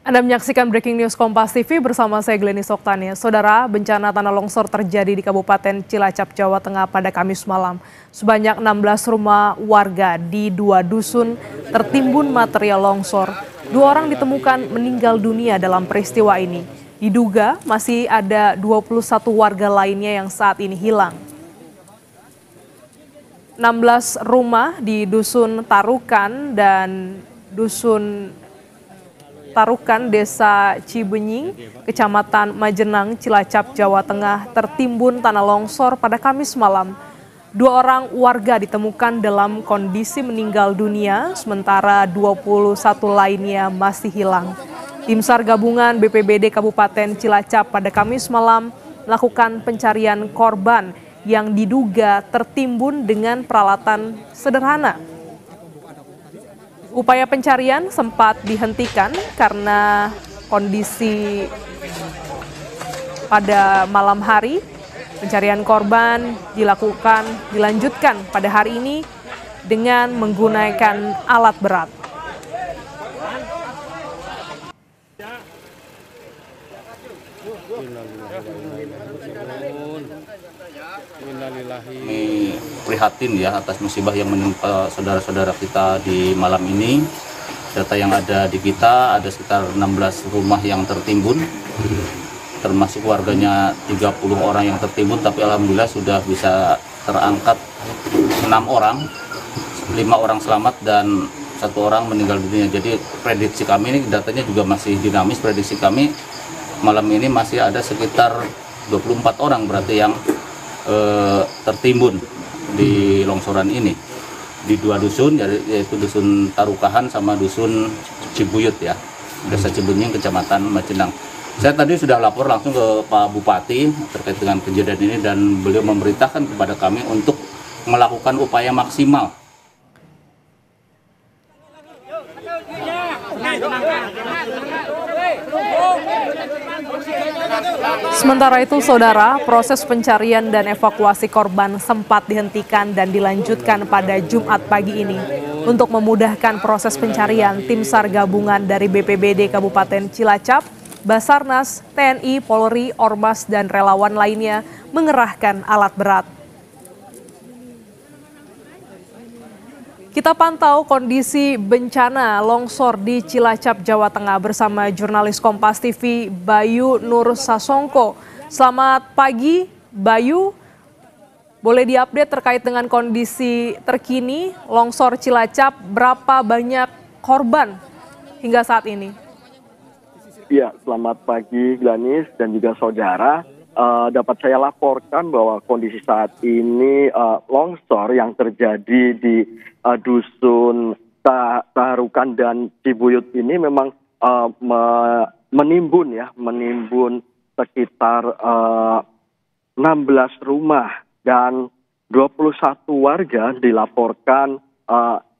Anda menyaksikan Breaking News Kompas TV bersama saya Glenis Oktania. Saudara, bencana tanah longsor terjadi di Kabupaten Cilacap, Jawa Tengah pada Kamis malam. Sebanyak 16 rumah warga di 2 dusun tertimbun material longsor. 2 orang ditemukan meninggal dunia dalam peristiwa ini. Diduga masih ada 21 warga lainnya yang saat ini hilang. 16 rumah di Dusun Tarukan dan Dusun Tarukan, Desa Cibenying, Kecamatan Majenang, Cilacap, Jawa Tengah, tertimbun tanah longsor pada Kamis malam. 2 orang warga ditemukan dalam kondisi meninggal dunia, sementara 21 lainnya masih hilang. Tim SAR gabungan BPBD Kabupaten Cilacap pada Kamis malam melakukan pencarian korban yang diduga tertimbun dengan peralatan sederhana. Upaya pencarian sempat dihentikan karena kondisi pada malam hari. Pencarian korban dilanjutkan pada hari ini dengan menggunakan alat berat. Kami prihatin ya atas musibah yang menimpa saudara-saudara kita di malam ini. Data yang ada di kita ada sekitar 16 rumah yang tertimbun, termasuk warganya 30 orang yang tertimbun, tapi alhamdulillah sudah bisa terangkat 6 orang, 5 orang selamat dan 1 orang meninggal dunia. Jadi prediksi kami ini datanya juga masih dinamis. Prediksi kami malam ini masih ada sekitar 24 orang berarti yang tertimbun di longsoran ini di 2 dusun, yaitu dusun Tarukahan sama dusun Cibuyut ya, Desa Cibenying, Kecamatan Majenang. Saya tadi sudah lapor langsung ke Pak Bupati terkait dengan kejadian ini dan beliau memerintahkan kepada kami untuk melakukan upaya maksimal. Sementara itu, saudara, proses pencarian dan evakuasi korban sempat dihentikan dan dilanjutkan pada Jumat pagi ini. Untuk memudahkan proses pencarian, tim SAR gabungan dari BPBD Kabupaten Cilacap, Basarnas, TNI, Polri, Ormas, dan relawan lainnya mengerahkan alat berat. Kita pantau kondisi bencana longsor di Cilacap, Jawa Tengah bersama jurnalis Kompas TV Bayu Nur Sasongko. Selamat pagi, Bayu. Boleh diupdate terkait dengan kondisi terkini longsor Cilacap, berapa banyak korban hingga saat ini? Ya, selamat pagi Glenis dan juga saudara. Dapat saya laporkan bahwa kondisi saat ini longsor yang terjadi di dusun Tarukan dan Cibuyut ini memang menimbun sekitar 16 rumah dan 21 warga dilaporkan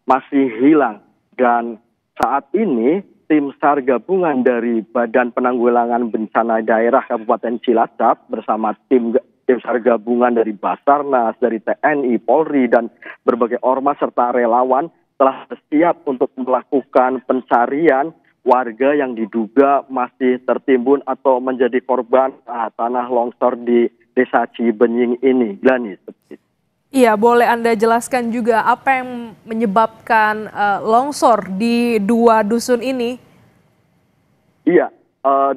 masih hilang. Dan saat ini tim SAR gabungan dari Badan Penanggulangan Bencana Daerah Kabupaten Cilacap bersama tim SAR gabungan dari Basarnas, dari TNI, Polri, dan berbagai ormas serta relawan telah siap untuk melakukan pencarian warga yang diduga masih tertimbun atau menjadi korban tanah longsor di Desa Cibenying ini. Glani, Iya, boleh Anda jelaskan juga apa yang menyebabkan longsor di 2 dusun ini? Iya,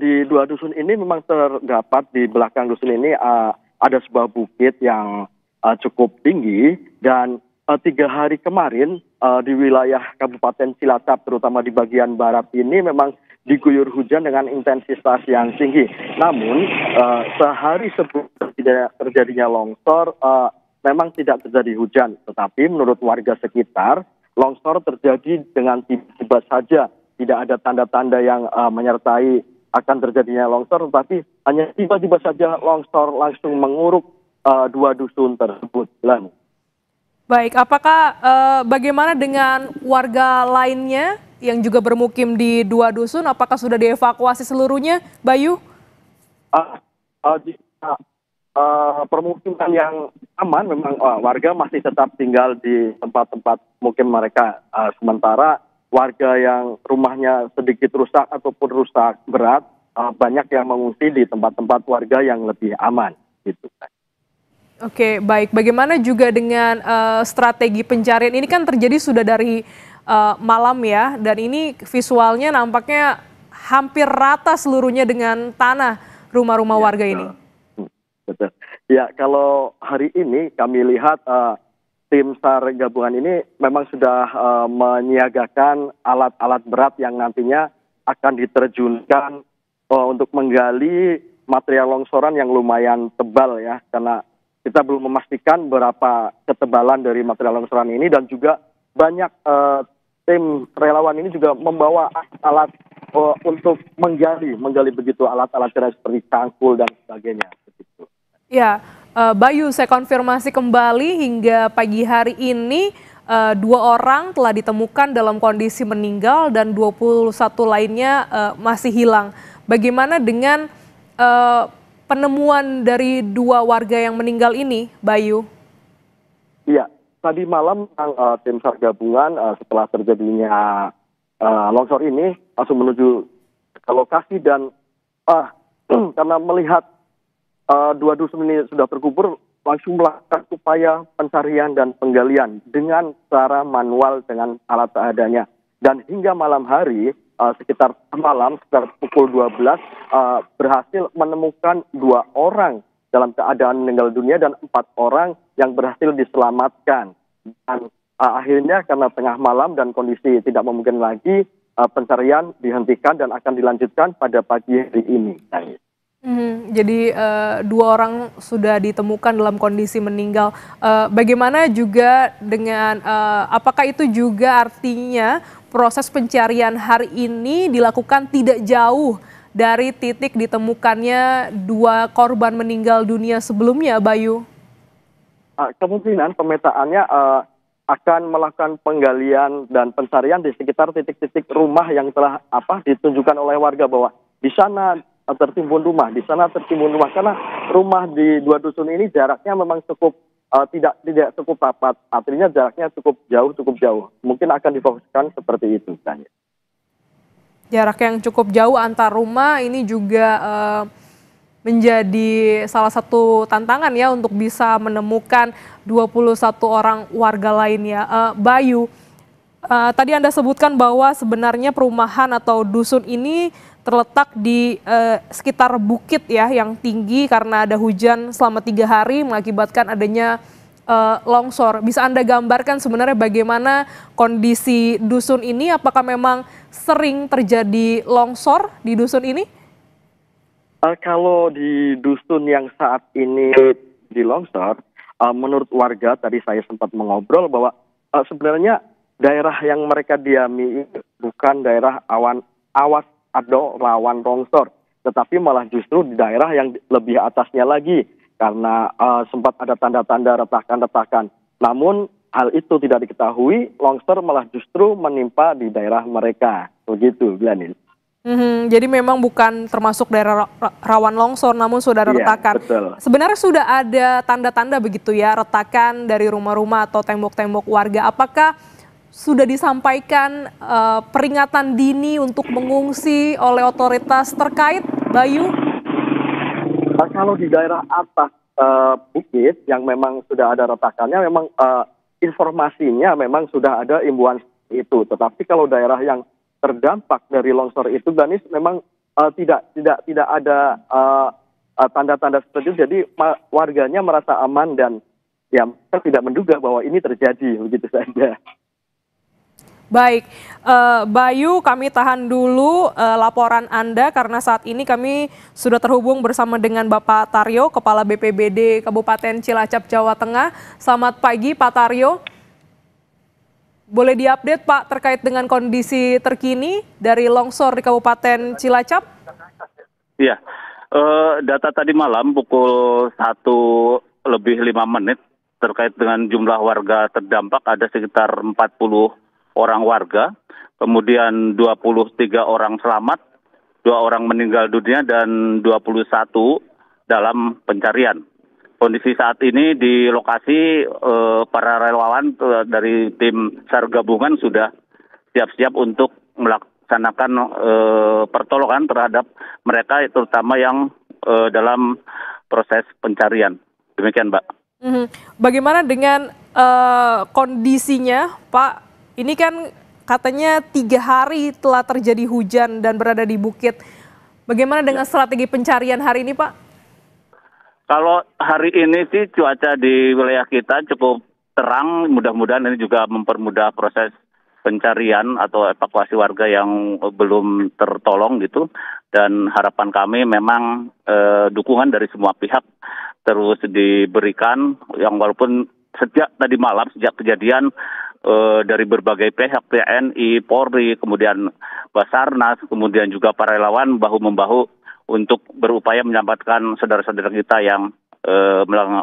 di 2 dusun ini memang terdapat di belakang dusun ini ada sebuah bukit yang cukup tinggi dan 3 hari kemarin di wilayah Kabupaten Cilacap terutama di bagian barat ini memang diguyur hujan dengan intensitas yang tinggi. Namun sehari sebelum terjadinya longsor memang tidak terjadi hujan, tetapi menurut warga sekitar, longsor terjadi dengan tiba-tiba saja. Tidak ada tanda-tanda yang menyertai akan terjadinya longsor, tetapi hanya tiba-tiba saja longsor langsung menguruk 2 dusun tersebut. Baik, apakah bagaimana dengan warga lainnya yang juga bermukim di 2 dusun? Apakah sudah dievakuasi seluruhnya, Bayu? Permukiman yang aman memang warga masih tetap tinggal di tempat-tempat mukim mereka. Sementara warga yang rumahnya sedikit rusak ataupun rusak berat, banyak yang mengungsi di tempat-tempat warga yang lebih aman gitu. Oke, baik. Bagaimana juga dengan strategi pencarian? Ini kan terjadi sudah dari malam ya, dan ini visualnya nampaknya hampir rata seluruhnya dengan tanah rumah-rumah warga ini. Betul. Ya, kalau hari ini kami lihat tim SAR gabungan ini memang sudah menyiagakan alat-alat berat yang nantinya akan diterjunkan untuk menggali material longsoran yang lumayan tebal ya, karena kita belum memastikan berapa ketebalan dari material longsoran ini, dan juga banyak tim relawan ini juga membawa alat untuk menggali begitu alat-alat berat seperti cangkul dan sebagainya. Begitu. Ya, Bayu, saya konfirmasi kembali hingga pagi hari ini 2 orang telah ditemukan dalam kondisi meninggal dan 21 lainnya masih hilang. Bagaimana dengan penemuan dari 2 warga yang meninggal ini, Bayu? Iya, tadi malam tim SAR gabungan setelah terjadinya longsor ini langsung menuju ke lokasi, dan karena melihat 2 dusun ini sudah terkubur, langsung melakukan upaya pencarian dan penggalian dengan cara manual dengan alat seadanya. Dan hingga malam hari, sekitar pukul 12, berhasil menemukan 2 orang dalam keadaan meninggal dunia dan 4 orang yang berhasil diselamatkan. Dan akhirnya karena tengah malam dan kondisi tidak memungkinkan lagi, pencarian dihentikan dan akan dilanjutkan pada pagi hari ini. Jadi 2 orang sudah ditemukan dalam kondisi meninggal. Bagaimana juga dengan apakah itu juga artinya proses pencarian hari ini dilakukan tidak jauh dari titik ditemukannya 2 korban meninggal dunia sebelumnya, Bayu? Kemungkinan pemetaannya akan melakukan penggalian dan pencarian di sekitar titik-titik rumah yang telah ditunjukkan oleh warga bahwa di sana tertimbun rumah, karena rumah di 2 dusun ini jaraknya memang cukup tidak cukup rapat, artinya jaraknya cukup jauh. Mungkin akan difokuskan seperti itu kan. Jarak yang cukup jauh antar rumah ini juga menjadi salah satu tantangan ya untuk bisa menemukan 21 orang warga lainnya. Bayu, tadi Anda sebutkan bahwa sebenarnya perumahan atau dusun ini terletak di sekitar bukit ya yang tinggi karena ada hujan selama 3 hari mengakibatkan adanya longsor. Bisa Anda gambarkan sebenarnya bagaimana kondisi dusun ini? Apakah memang sering terjadi longsor di dusun ini? Kalau di dusun yang saat ini di longsor, menurut warga tadi saya sempat mengobrol bahwa sebenarnya daerah yang mereka diami bukan daerah awas atau rawan longsor, tetapi malah justru di daerah yang lebih atasnya lagi karena sempat ada tanda-tanda retakan-retakan. Namun hal itu tidak diketahui, longsor malah justru menimpa di daerah mereka. Begitu, Glennis. Jadi memang bukan termasuk daerah rawan longsor, namun sudah ada retakan. Betul. Sebenarnya sudah ada tanda-tanda begitu ya, retakan dari rumah-rumah atau tembok-tembok warga. Apakah sudah disampaikan peringatan dini untuk mengungsi oleh otoritas terkait, Bayu? Kalau di daerah atas bukit yang memang sudah ada retakannya, memang informasinya memang sudah ada imbauan itu. Tetapi kalau daerah yang terdampak dari longsor itu, Ganis, memang tidak ada tanda-tanda seperti itu. Jadi warganya merasa aman dan ya mereka tidak menduga bahwa ini terjadi, begitu saja. Baik, Bayu, kami tahan dulu laporan Anda karena saat ini kami sudah terhubung bersama dengan Bapak Taryo, Kepala BPBD Kabupaten Cilacap, Jawa Tengah. Selamat pagi, Pak Taryo. Boleh diupdate, Pak, terkait dengan kondisi terkini dari longsor di Kabupaten Cilacap? Iya, data tadi malam pukul 1:05 terkait dengan jumlah warga terdampak ada sekitar 40 orang warga, kemudian 23 orang selamat, 2 orang meninggal dunia dan 21 dalam pencarian. Kondisi saat ini di lokasi para relawan dari tim SAR gabungan sudah siap-siap untuk melaksanakan pertolongan terhadap mereka, terutama yang dalam proses pencarian. Demikian, Mbak. Bagaimana dengan kondisinya, Pak? Ini kan katanya 3 hari telah terjadi hujan dan berada di bukit. Bagaimana dengan strategi pencarian hari ini, Pak? Kalau hari ini sih cuaca di wilayah kita cukup terang, mudah-mudahan ini juga mempermudah proses pencarian atau evakuasi warga yang belum tertolong gitu. Dan harapan kami memang dukungan dari semua pihak terus diberikan, yang walaupun sejak tadi malam, sejak kejadian dari berbagai pihak, TNI, Polri, kemudian Basarnas, kemudian juga para relawan bahu-membahu untuk berupaya menyelamatkan saudara-saudara kita yang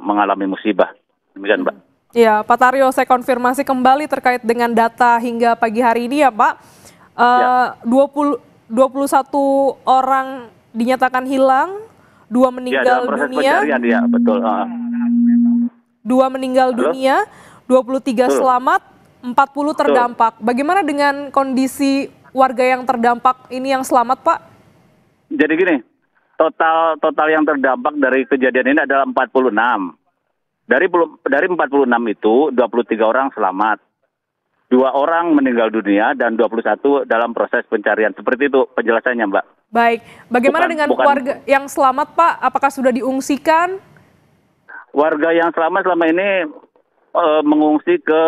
mengalami musibah. Demikian, Mbak. Ya, Pak Taryo, saya konfirmasi kembali terkait dengan data hingga pagi hari ini ya, Pak. 21 orang dinyatakan hilang, 2 meninggal dunia. Ya, betul. 2 meninggal dunia, 23 selamat, 40 terdampak. Bagaimana dengan kondisi warga yang terdampak ini yang selamat, Pak? Jadi gini, total yang terdampak dari kejadian ini adalah 46. Dari 46 itu 23 orang selamat. 2 orang meninggal dunia dan 21 dalam proses pencarian. Seperti itu penjelasannya, Mbak. Baik, bagaimana dengan warga yang selamat, Pak? Apakah sudah diungsikan? Warga yang selamat selama ini mengungsi ke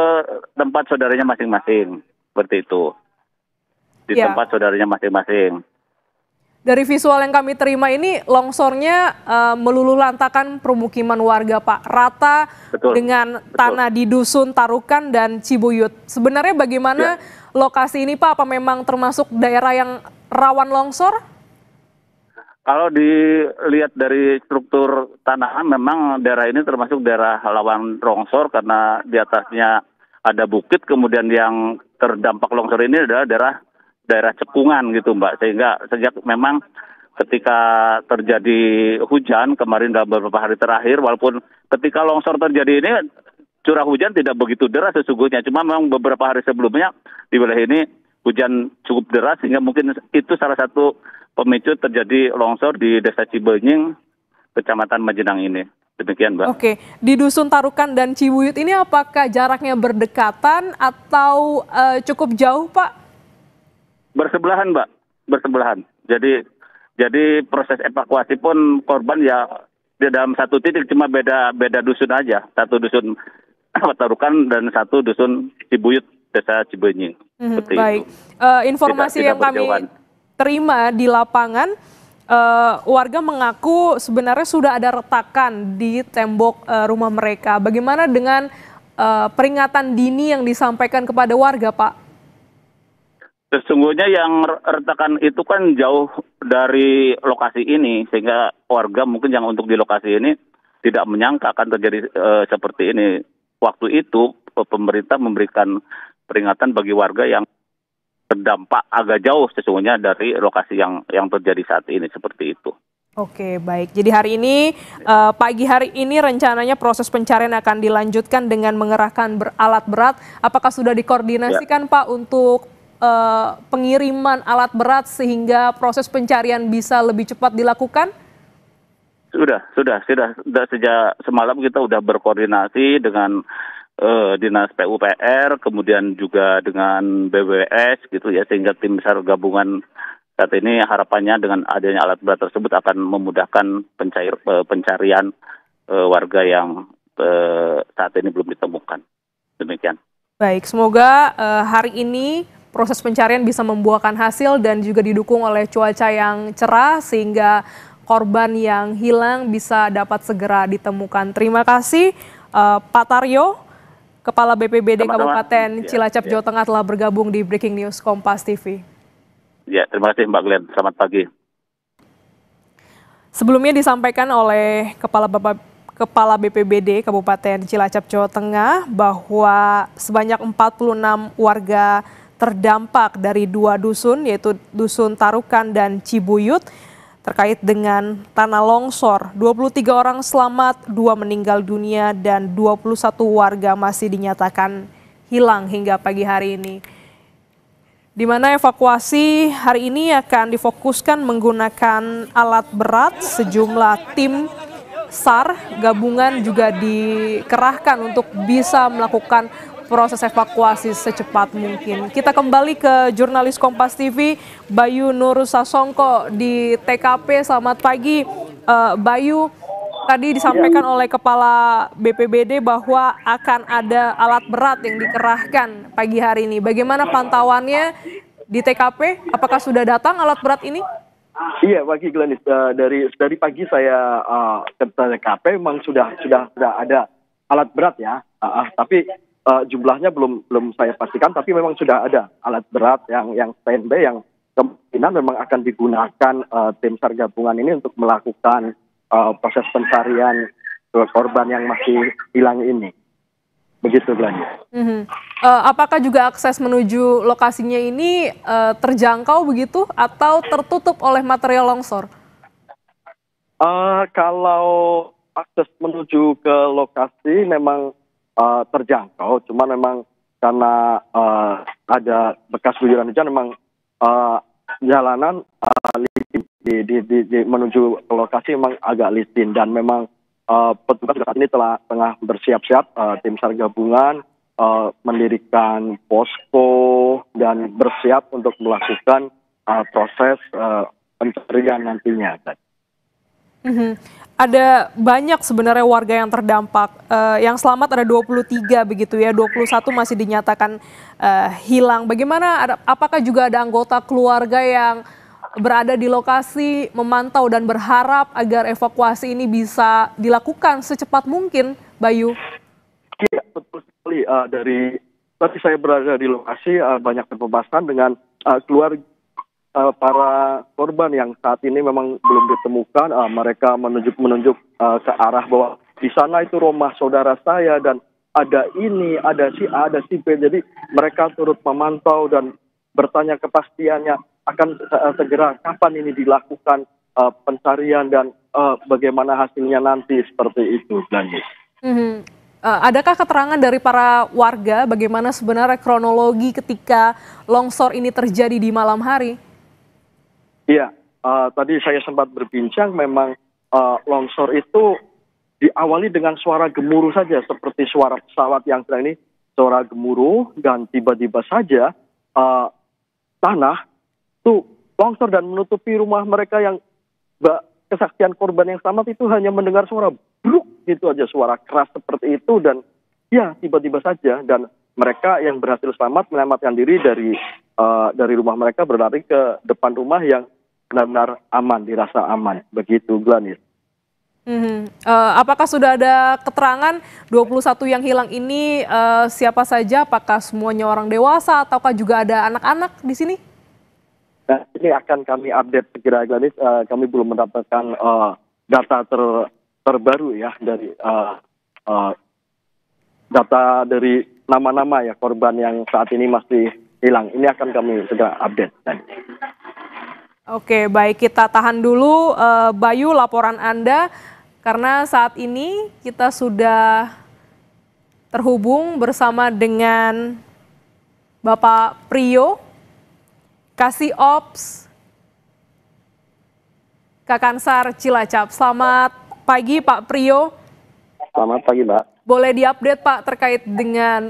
tempat saudaranya masing-masing, seperti itu. Di tempat saudaranya masing-masing. Dari visual yang kami terima ini, longsornya meluluh lantakan permukiman warga, Pak. Rata dengan tanah di Dusun Tarukan dan Cibuyut. Sebenarnya bagaimana lokasi ini, Pak? Apa memang termasuk daerah yang rawan longsor? Kalau dilihat dari struktur tanah, memang daerah ini termasuk daerah rawan longsor karena di atasnya ada bukit, kemudian yang terdampak longsor ini adalah daerah cekungan gitu, Mbak. Sehingga sejak memang ketika terjadi hujan kemarin dalam beberapa hari terakhir, walaupun ketika longsor terjadi ini curah hujan tidak begitu deras sesungguhnya, cuma memang beberapa hari sebelumnya di wilayah ini hujan cukup deras sehingga mungkin itu salah satu pemicu terjadi longsor di Desa Cibenying, Kecamatan Majenang ini. Demikian, Mbak. Oke, di Dusun Tarukan dan Cibuyut ini apakah jaraknya berdekatan atau cukup jauh, Pak? Bersebelahan, Mbak. Bersebelahan. Jadi proses evakuasi pun korban ya di dalam satu titik, cuma beda dusun aja. Satu dusun Tarukan dan satu dusun Cibuyut, Desa Cibenying. Baik. Informasi yang kami terima di lapangan, warga mengaku sebenarnya sudah ada retakan di tembok rumah mereka. Bagaimana dengan peringatan dini yang disampaikan kepada warga, Pak? Sesungguhnya yang retakan itu kan jauh dari lokasi ini, sehingga warga mungkin yang untuk di lokasi ini tidak menyangka akan terjadi seperti ini. Waktu itu pemerintah memberikan peringatan bagi warga yang terdampak agak jauh sesungguhnya dari lokasi yang terjadi saat ini, seperti itu. Oke, baik. Jadi hari ini, pagi hari ini rencananya proses pencarian akan dilanjutkan dengan mengerahkan alat berat. Apakah sudah dikoordinasikan, Pak, untuk pengiriman alat berat sehingga proses pencarian bisa lebih cepat dilakukan? Sudah sejak semalam kita sudah berkoordinasi dengan Dinas PUPR, kemudian juga dengan BWS gitu ya, sehingga tim besar gabungan saat ini harapannya dengan adanya alat berat tersebut akan memudahkan pencarian warga yang saat ini belum ditemukan. Demikian. Baik, semoga hari ini proses pencarian bisa membuahkan hasil dan juga didukung oleh cuaca yang cerah sehingga korban yang hilang bisa dapat segera ditemukan. Terima kasih Pak Taryo, Kepala BPBD Kabupaten Cilacap, Jawa Tengah telah bergabung di Breaking News Kompas TV. Ya, terima kasih Mbak Glenn. Selamat pagi. Sebelumnya disampaikan oleh Kepala BPBD Kabupaten Cilacap, Jawa Tengah bahwa sebanyak 46 warga terdampak dari 2 dusun, yaitu Dusun Tarukan dan Cibuyut, terkait dengan tanah longsor. 23 orang selamat, 2 meninggal dunia, dan 21 warga masih dinyatakan hilang hingga pagi hari ini. di mana evakuasi hari ini akan difokuskan menggunakan alat berat. Sejumlah tim SAR gabungan juga dikerahkan untuk bisa melakukan proses evakuasi secepat mungkin. Kita kembali ke jurnalis Kompas TV, Bayu Nur Sasongko di TKP. Selamat pagi, Bayu. Tadi disampaikan oleh Kepala BPBD bahwa akan ada alat berat yang dikerahkan pagi hari ini. Bagaimana pantauannya di TKP? Apakah sudah datang alat berat ini? Iya, pagi Glenis. Dari pagi saya ke TKP memang sudah ada alat berat ya. Tapi jumlahnya belum saya pastikan. Tapi memang sudah ada alat berat yang standby yang kemungkinan memang akan digunakan tim SAR gabungan ini untuk melakukan proses pencarian korban yang masih hilang ini. Begitu, Glenis. Apakah juga akses menuju lokasinya ini terjangkau begitu atau tertutup oleh material longsor? Kalau akses menuju ke lokasi memang terjangkau, cuma memang karena ada bekas guyuran hujan, memang jalanan licin menuju ke lokasi memang agak licin, dan memang petugas saat ini tengah bersiap-siap, tim SAR gabungan mendirikan posko dan bersiap untuk melakukan proses pencarian nantinya. Ada banyak sebenarnya warga yang terdampak. Yang selamat ada 23 begitu ya, 21 masih dinyatakan hilang. Bagaimana, apakah juga ada anggota keluarga yang berada di lokasi memantau dan berharap agar evakuasi ini bisa dilakukan secepat mungkin, Bayu? Iya, betul sekali. Dari tadi saya berada di lokasi, banyak pembahasan dengan keluarga para korban yang saat ini memang belum ditemukan. Mereka menunjuk ke arah bahwa di sana itu rumah saudara saya dan ada ini, ada si A, ada si B. Jadi mereka turut memantau dan bertanya kepastiannya akan segera kapan ini dilakukan pencarian dan bagaimana hasilnya nanti, seperti itu. Adakah keterangan dari para warga bagaimana sebenarnya kronologi ketika longsor ini terjadi di malam hari? Iya, tadi saya sempat berbincang, memang longsor itu diawali dengan suara gemuruh saja, seperti suara pesawat yang sedang ini, suara gemuruh, dan tiba-tiba saja tanah itu longsor dan menutupi rumah mereka. Yang kesaksian korban yang selamat itu hanya mendengar suara bruk gitu aja, suara keras seperti itu, dan ya tiba-tiba saja, dan mereka yang berhasil selamat menyelamatkan diri dari rumah mereka, berlari ke depan rumah yang benar-benar aman, dirasa aman. Begitu, Glenis. Apakah sudah ada keterangan 21 yang hilang ini siapa saja? Apakah semuanya orang dewasa ataukah juga ada anak-anak di sini? Nah, ini akan kami update segera, Glenis. Kami belum mendapatkan data terbaru ya dari data dari nama-nama ya korban yang saat ini masih hilang. Ini akan kami segera update. Oke, baik, kita tahan dulu Bayu laporan Anda, karena saat ini kita sudah terhubung bersama dengan Bapak Priyo, Kasih Ops Kakansar Cilacap. Selamat pagi Pak Priyo. Selamat pagi, Mbak. Boleh diupdate Pak terkait dengan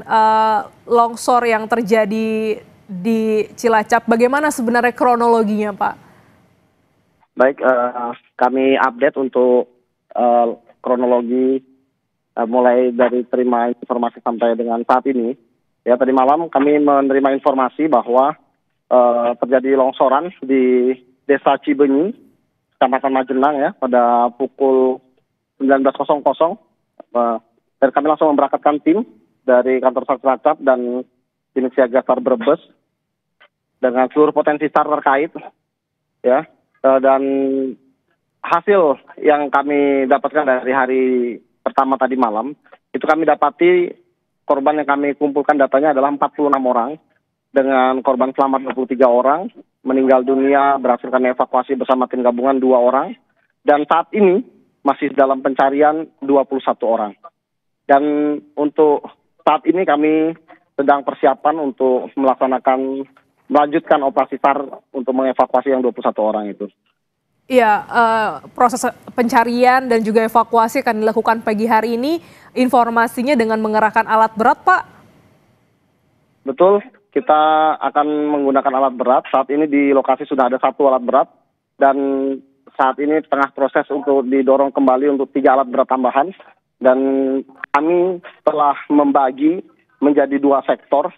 longsor yang terjadi di Cilacap. Bagaimana sebenarnya kronologinya Pak? Baik, kami update untuk kronologi mulai dari terima informasi sampai dengan saat ini. Ya, tadi malam kami menerima informasi bahwa terjadi longsoran di Desa Cibenyi, Kecamatan Majenang ya, pada pukul 19.00. Dan kami langsung memberangkatkan tim dari kantor SAR Cilacap dan tim siaga SAR Brebes dengan seluruh potensi SAR terkait ya. Dan hasil yang kami dapatkan dari hari pertama tadi malam, itu kami dapati korban yang kami kumpulkan datanya adalah 46 orang, dengan korban selamat 23 orang, meninggal dunia berhasil kami evakuasi bersama tim gabungan 2 orang, dan saat ini masih dalam pencarian 21 orang. Dan untuk saat ini kami sedang persiapan untuk melaksanakan melanjutkan operasi SAR untuk mengevakuasi yang 21 orang itu. Iya, proses pencarian dan juga evakuasi akan dilakukan pagi hari ini. Informasinya dengan mengerahkan alat berat, Pak? Betul, kita akan menggunakan alat berat. Saat ini di lokasi sudah ada 1 alat berat dan saat ini tengah proses untuk didorong kembali untuk 3 alat berat tambahan. Dan kami telah membagi menjadi 2 sektor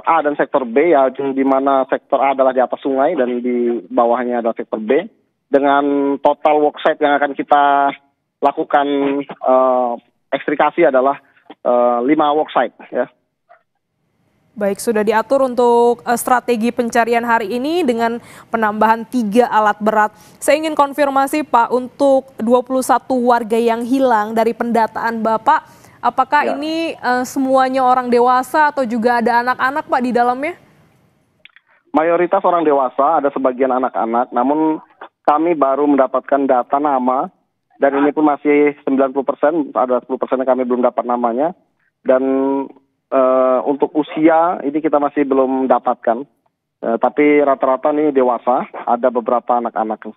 A dan sektor B, ya, di mana sektor A adalah di atas sungai dan di bawahnya adalah sektor B. Dengan total worksite yang akan kita lakukan ekstrikasi adalah 5 worksite, ya. Baik, sudah diatur untuk strategi pencarian hari ini dengan penambahan 3 alat berat. Saya ingin konfirmasi, Pak, untuk 21 warga yang hilang dari pendataan Bapak, apakah ini semuanya orang dewasa atau juga ada anak-anak, Pak, di dalamnya? Mayoritas orang dewasa, ada sebagian anak-anak, namun kami baru mendapatkan data nama, dan ini pun masih 90%, ada 10% yang kami belum dapat namanya, dan untuk usia ini kita masih belum dapatkan, tapi rata-rata ini dewasa, ada beberapa anak-anak.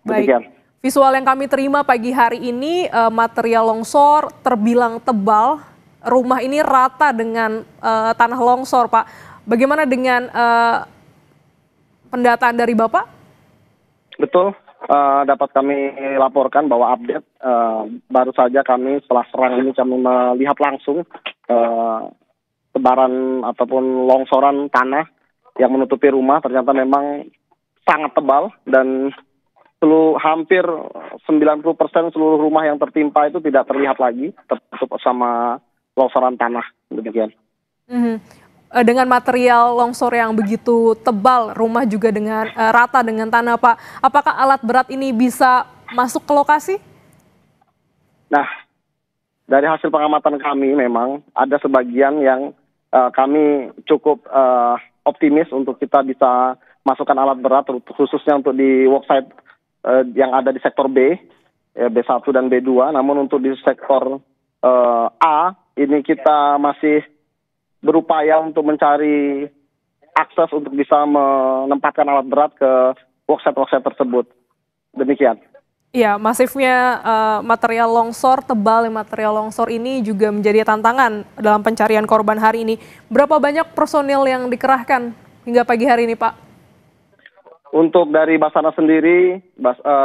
Demikian. Baik, visual yang kami terima pagi hari ini, material longsor terbilang tebal, rumah ini rata dengan tanah longsor, Pak. Bagaimana dengan pendataan dari Bapak? Betul, dapat kami laporkan bahwa update baru saja kami setelah serang ini kami melihat langsung tebaran ataupun longsoran tanah yang menutupi rumah, ternyata memang sangat tebal dan hampir 90% seluruh rumah yang tertimpa itu tidak terlihat lagi, tertutup sama longsoran tanah, demikian. Dengan material longsor yang begitu tebal, rumah juga dengan rata dengan tanah, Pak. Apakah alat berat ini bisa masuk ke lokasi? Nah, dari hasil pengamatan kami memang ada sebagian yang kami cukup optimis untuk kita bisa masukkan alat berat, khususnya untuk di worksite yang ada di sektor B, B1 dan B2. Namun untuk di sektor A, ini kita masih berupaya untuk mencari akses untuk bisa menempatkan alat berat ke worksite tersebut. Demikian. Iya, masifnya material longsor, tebal material longsor ini juga menjadi tantangan dalam pencarian korban hari ini. Berapa banyak personil yang dikerahkan hingga pagi hari ini, Pak? Untuk dari Basarnas sendiri,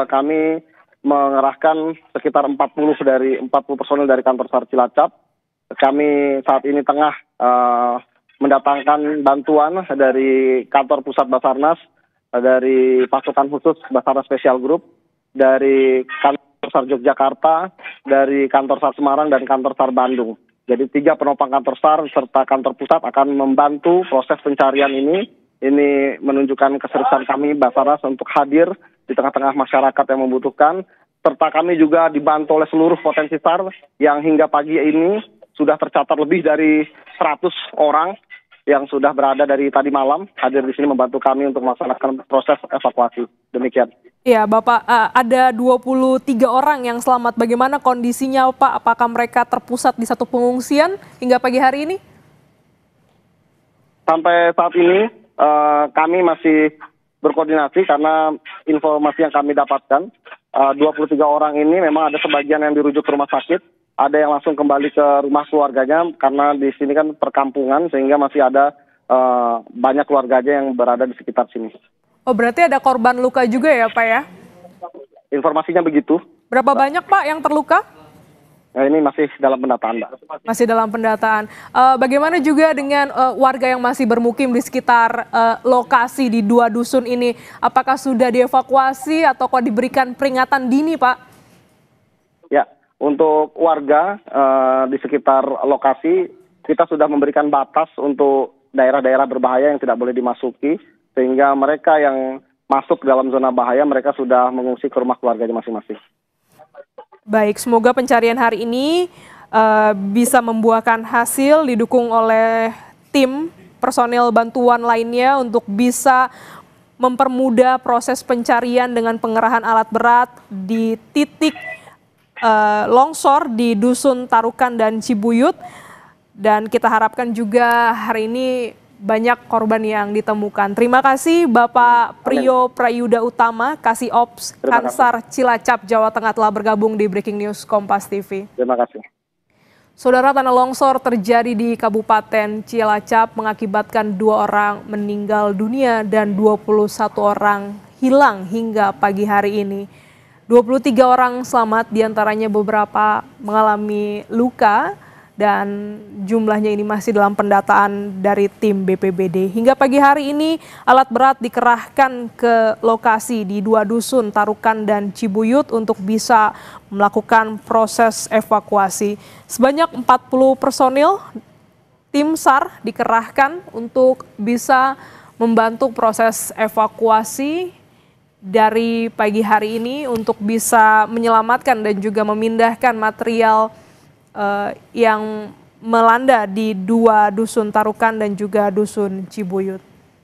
kami mengerahkan sekitar 40 personil dari kantor SAR Cilacap. Kami saat ini tengah mendatangkan bantuan dari kantor pusat Basarnas, dari pasukan khusus Basarnas Special Group, dari kantor SAR Yogyakarta, dari kantor SAR Semarang, dan kantor SAR Bandung. Jadi 3 penopang kantor SAR serta kantor pusat akan membantu proses pencarian ini. Ini menunjukkan keseriusan kami Basarnas untuk hadir di tengah-tengah masyarakat yang membutuhkan, serta kami juga dibantu oleh seluruh potensi SAR yang hingga pagi ini sudah tercatat lebih dari 100 orang yang sudah berada dari tadi malam hadir di sini membantu kami untuk melaksanakan proses evakuasi. Demikian. Ya, Bapak, ada 23 orang yang selamat. Bagaimana kondisinya, Pak? Apakah mereka terpusat di satu pengungsian hingga pagi hari ini? Sampai saat ini kami masih berkoordinasi karena informasi yang kami dapatkan 23 orang ini memang ada sebagian yang dirujuk ke rumah sakit. Ada yang langsung kembali ke rumah keluarganya karena di sini kan perkampungan sehingga masih ada banyak keluarganya yang berada di sekitar sini. Oh, berarti ada korban luka juga ya, Pak, ya? Informasinya begitu. Berapa banyak, Pak, yang terluka? Nah, ini masih dalam pendataan, Mbak. Masih dalam pendataan. Bagaimana juga dengan warga yang masih bermukim di sekitar lokasi di 2 dusun ini? Apakah sudah dievakuasi atau kok diberikan peringatan dini, Pak? Ya. Untuk warga di sekitar lokasi, kita sudah memberikan batas untuk daerah-daerah berbahaya yang tidak boleh dimasuki, sehingga mereka yang masuk dalam zona bahaya, mereka sudah mengungsi ke rumah keluarganya masing-masing. Baik, semoga pencarian hari ini bisa membuahkan hasil, didukung oleh tim personil bantuan lainnya untuk bisa mempermudah proses pencarian dengan pengerahan alat berat di titik longsor di Dusun Tarukan dan Cibuyut. Dan kita harapkan juga hari ini banyak korban yang ditemukan. Terima kasih Bapak Priyo Prayuda Utama, Kasih Ops Kansar Cilacap, Jawa Tengah telah bergabung di Breaking News Kompas TV. Terima kasih. Saudara, tanah longsor terjadi di Kabupaten Cilacap mengakibatkan 2 orang meninggal dunia dan 21 orang hilang hingga pagi hari ini. 23 orang selamat, diantaranya beberapa mengalami luka dan jumlahnya ini masih dalam pendataan dari tim BPBD. Hingga pagi hari ini alat berat dikerahkan ke lokasi di 2 dusun Tarukan dan Cibuyut untuk bisa melakukan proses evakuasi. Sebanyak 40 personil tim SAR dikerahkan untuk bisa membantu proses evakuasi dari pagi hari ini untuk bisa menyelamatkan dan juga memindahkan material yang melanda di 2 dusun Tarukan dan juga dusun Cibuyut.